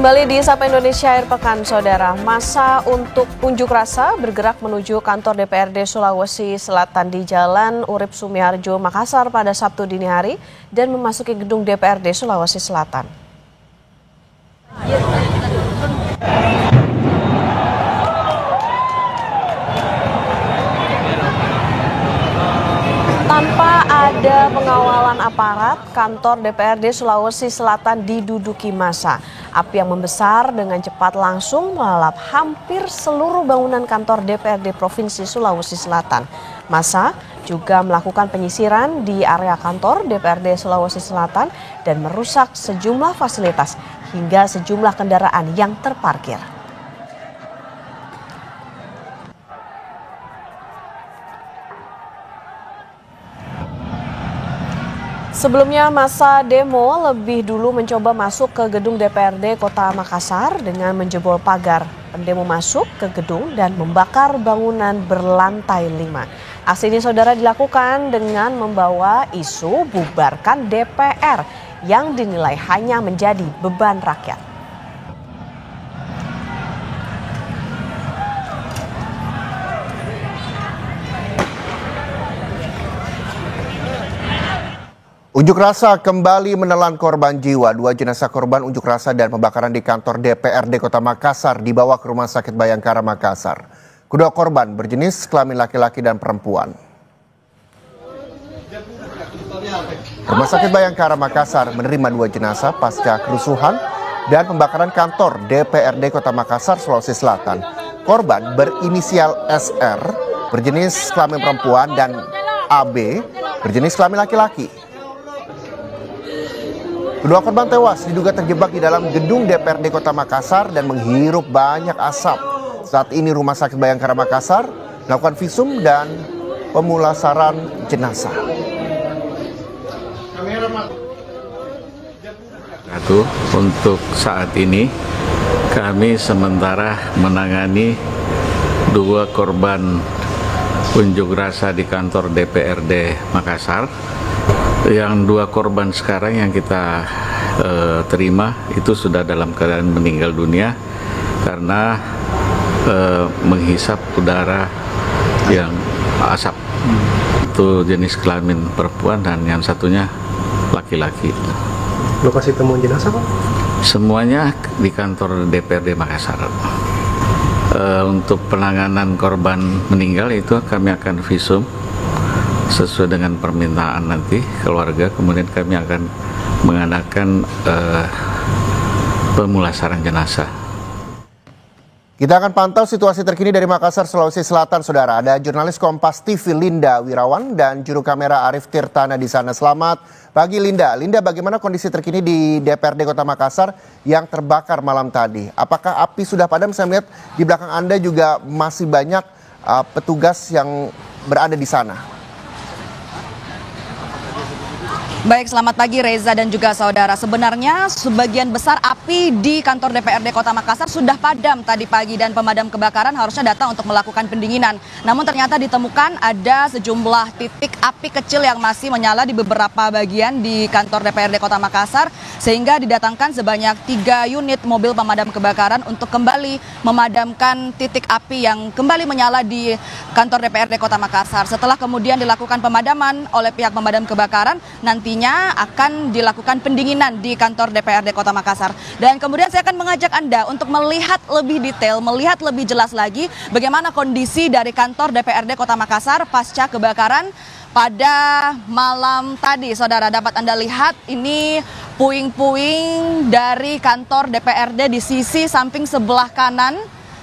Kembali di Sapa Indonesia Akhir Pekan, Saudara. Masa untuk unjuk rasa bergerak menuju kantor DPRD Sulawesi Selatan di Jalan Urip Sumiharjo, Makassar pada Sabtu dini hari dan memasuki gedung DPRD Sulawesi Selatan. Tanpa ada pengawalan aparat, kantor DPRD Sulawesi Selatan diduduki massa. Api yang membesar dengan cepat langsung melalap hampir seluruh bangunan kantor DPRD Provinsi Sulawesi Selatan. Massa juga melakukan penyisiran di area kantor DPRD Sulawesi Selatan dan merusak sejumlah fasilitas hingga sejumlah kendaraan yang terparkir. Sebelumnya massa demo lebih dulu mencoba masuk ke gedung DPRD Kota Makassar dengan menjebol pagar. Pendemo masuk ke gedung dan membakar bangunan berlantai 5. Aksi ini, Saudara, dilakukan dengan membawa isu bubarkan DPR yang dinilai hanya menjadi beban rakyat. Unjuk rasa kembali menelan korban jiwa. 2 jenazah korban unjuk rasa dan pembakaran di kantor DPRD Kota Makassar dibawa ke Rumah Sakit Bayangkara Makassar. Kedua korban berjenis kelamin laki-laki dan perempuan. Rumah Sakit Bayangkara Makassar menerima 2 jenazah pasca kerusuhan dan pembakaran kantor DPRD Kota Makassar, Sulawesi Selatan. Korban berinisial SR berjenis kelamin perempuan dan AB berjenis kelamin laki-laki. Kedua korban tewas diduga terjebak di dalam gedung DPRD Kota Makassar dan menghirup banyak asap. Saat ini Rumah Sakit Bayangkara Makassar melakukan visum dan pemulasaran jenazah. Untuk saat ini kami sementara menangani 2 korban unjuk rasa di kantor DPRD Makassar. Yang 2 korban sekarang yang kita terima itu sudah dalam keadaan meninggal dunia karena menghisap udara yang asap. Itu jenis kelamin perempuan dan yang satunya laki-laki. Lokasi temuan jenazah, Pak? Semuanya di kantor DPRD Makassar. Untuk penanganan korban meninggal itu kami akan visum sesuai dengan permintaan nanti keluarga, kemudian kami akan mengadakan pemulasaran jenazah. Kita akan pantau situasi terkini dari Makassar, Sulawesi Selatan, Saudara. Ada jurnalis Kompas TV Linda Wirawan dan juru kamera Arif Tirtana di sana. Selamat pagi, Linda. Linda, bagaimana kondisi terkini di DPRD Kota Makassar yang terbakar malam tadi? Apakah api sudah padam? Saya melihat di belakang Anda juga masih banyak petugas yang berada di sana. Baik, selamat pagi Reza dan juga saudara. Sebenarnya sebagian besar api di kantor DPRD Kota Makassar sudah padam tadi pagi dan pemadam kebakaran harusnya datang untuk melakukan pendinginan. Namun ternyata ditemukan ada sejumlah titik api kecil yang masih menyala di beberapa bagian di kantor DPRD Kota Makassar sehingga didatangkan sebanyak 3 unit mobil pemadam kebakaran untuk kembali memadamkan titik api yang kembali menyala di kantor DPRD Kota Makassar. Setelah kemudian dilakukan pemadaman oleh pihak pemadam kebakaran, nantinya akan dilakukan pendinginan di kantor DPRD Kota Makassar. Dan kemudian saya akan mengajak Anda untuk melihat lebih detail, melihat lebih jelas lagi bagaimana kondisi dari kantor DPRD Kota Makassar pasca kebakaran pada malam tadi. Saudara, dapat Anda lihat ini puing-puing dari kantor DPRD di sisi samping sebelah kanan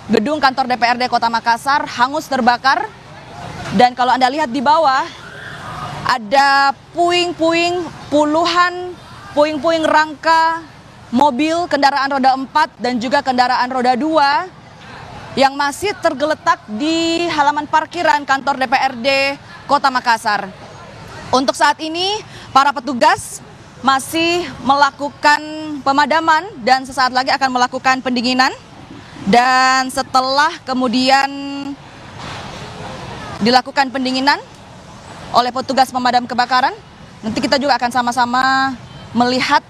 gedung kantor DPRD Kota Makassar hangus terbakar. Dan kalau Anda lihat di bawah ada puing-puing, puluhan puing-puing rangka mobil kendaraan roda 4 dan juga kendaraan roda 2 yang masih tergeletak di halaman parkiran kantor DPRD Kota Makassar. Untuk saat ini para petugas masih melakukan pemadaman dan sesaat lagi akan melakukan pendinginan. Dan setelah kemudian dilakukan pendinginan oleh petugas pemadam kebakaran, nanti kita juga akan sama-sama melihat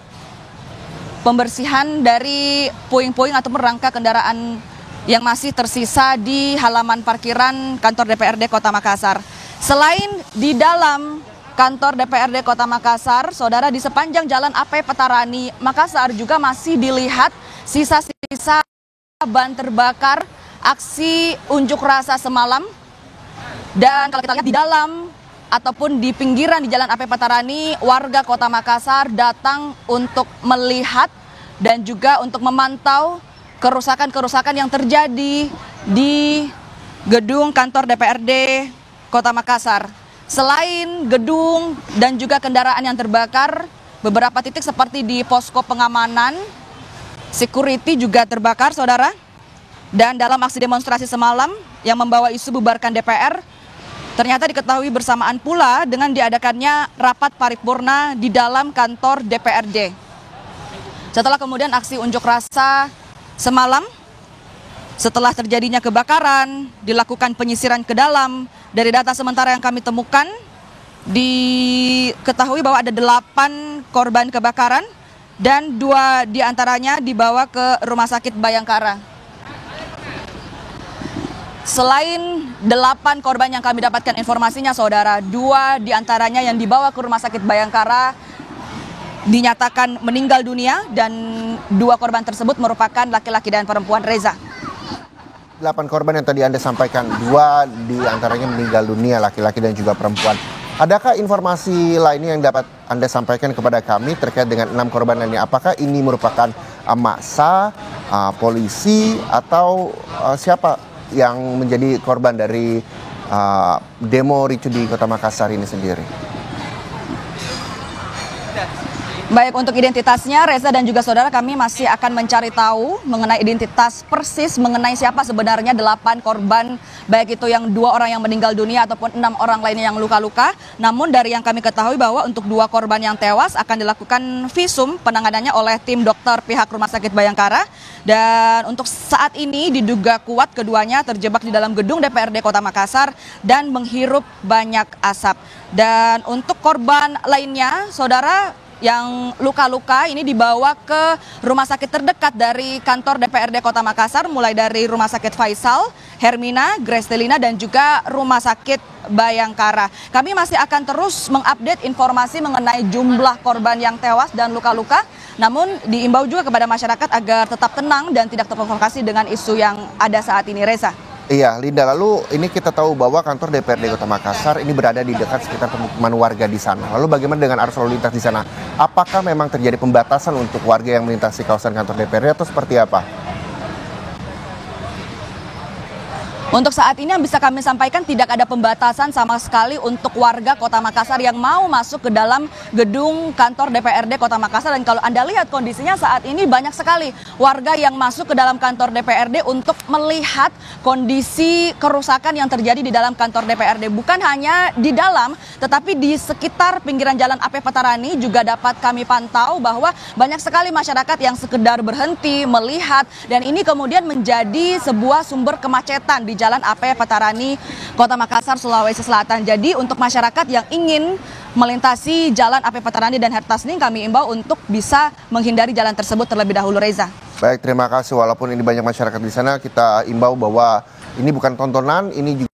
pembersihan dari puing-puing ataupun rangka kendaraan yang masih tersisa di halaman parkiran kantor DPRD Kota Makassar. Selain di dalam kantor DPRD Kota Makassar, saudara, di sepanjang jalan AP Petarani Makassar juga masih dilihat sisa-sisa ban terbakar aksi unjuk rasa semalam. Dan kalau kita lihat di dalam ataupun di pinggiran di Jalan AP Petarani, warga Kota Makassar datang untuk melihat dan juga untuk memantau kerusakan-kerusakan yang terjadi di gedung kantor DPRD Kota Makassar. Selain gedung dan juga kendaraan yang terbakar, beberapa titik seperti di posko pengamanan, security juga terbakar, saudara. Dan dalam aksi demonstrasi semalam yang membawa isu bubarkan DPR, ternyata diketahui bersamaan pula dengan diadakannya rapat paripurna di dalam kantor DPRD. Setelah kemudian aksi unjuk rasa semalam, setelah terjadinya kebakaran, dilakukan penyisiran ke dalam. Dari data sementara yang kami temukan, diketahui bahwa ada 8 korban kebakaran dan 2 diantaranya dibawa ke Rumah Sakit Bayangkara. Selain 8 korban yang kami dapatkan informasinya, saudara, 2 diantaranya yang dibawa ke Rumah Sakit Bayangkara dinyatakan meninggal dunia, dan 2 korban tersebut merupakan laki-laki dan perempuan, Reza. 8 korban yang tadi Anda sampaikan, 2 diantaranya meninggal dunia, laki-laki dan juga perempuan. Adakah informasi lainnya yang dapat Anda sampaikan kepada kami terkait dengan 6 korban lainnya? Apakah ini merupakan massa, polisi, atau siapa yang menjadi korban dari demo ricu di Kota Makassar ini sendiri? Baik, untuk identitasnya, Reza dan juga saudara, kami masih akan mencari tahu mengenai identitas persis mengenai siapa sebenarnya 8 korban, baik itu yang 2 orang yang meninggal dunia ataupun 6 orang lainnya yang luka-luka. Namun dari yang kami ketahui bahwa untuk 2 korban yang tewas akan dilakukan visum penanganannya oleh tim dokter pihak Rumah Sakit Bayangkara. Dan untuk saat ini diduga kuat keduanya terjebak di dalam gedung DPRD Kota Makassar dan menghirup banyak asap. Dan untuk korban lainnya, saudara, yang luka-luka ini dibawa ke rumah sakit terdekat dari kantor DPRD Kota Makassar, mulai dari Rumah Sakit Faisal, Hermina, Grestelina, dan juga Rumah Sakit Bayangkara. Kami masih akan terus mengupdate informasi mengenai jumlah korban yang tewas dan luka-luka, namun diimbau juga kepada masyarakat agar tetap tenang dan tidak terprovokasi dengan isu yang ada saat ini, Reza. Iya, Linda, lalu ini kita tahu bahwa kantor DPRD Kota Makassar ini berada di dekat sekitar pemukiman warga di sana. Lalu bagaimana dengan arus lalu lintas di sana? Apakah memang terjadi pembatasan untuk warga yang melintasi kawasan kantor DPRD atau seperti apa? Untuk saat ini yang bisa kami sampaikan, tidak ada pembatasan sama sekali untuk warga Kota Makassar yang mau masuk ke dalam gedung kantor DPRD Kota Makassar. Dan kalau Anda lihat kondisinya saat ini, banyak sekali warga yang masuk ke dalam kantor DPRD untuk melihat kondisi kerusakan yang terjadi di dalam kantor DPRD. Bukan hanya di dalam, tetapi di sekitar pinggiran Jalan AP Petarani juga dapat kami pantau bahwa banyak sekali masyarakat yang sekedar berhenti melihat, dan ini kemudian menjadi sebuah sumber kemacetan di Jalan AP Petarani Kota Makassar, Sulawesi Selatan. Jadi untuk masyarakat yang ingin melintasi Jalan AP Petarani dan Hertasning, kami imbau untuk bisa menghindari jalan tersebut terlebih dahulu, Reza. Baik, terima kasih. Walaupun ini banyak masyarakat di sana, kita imbau bahwa ini bukan tontonan, ini juga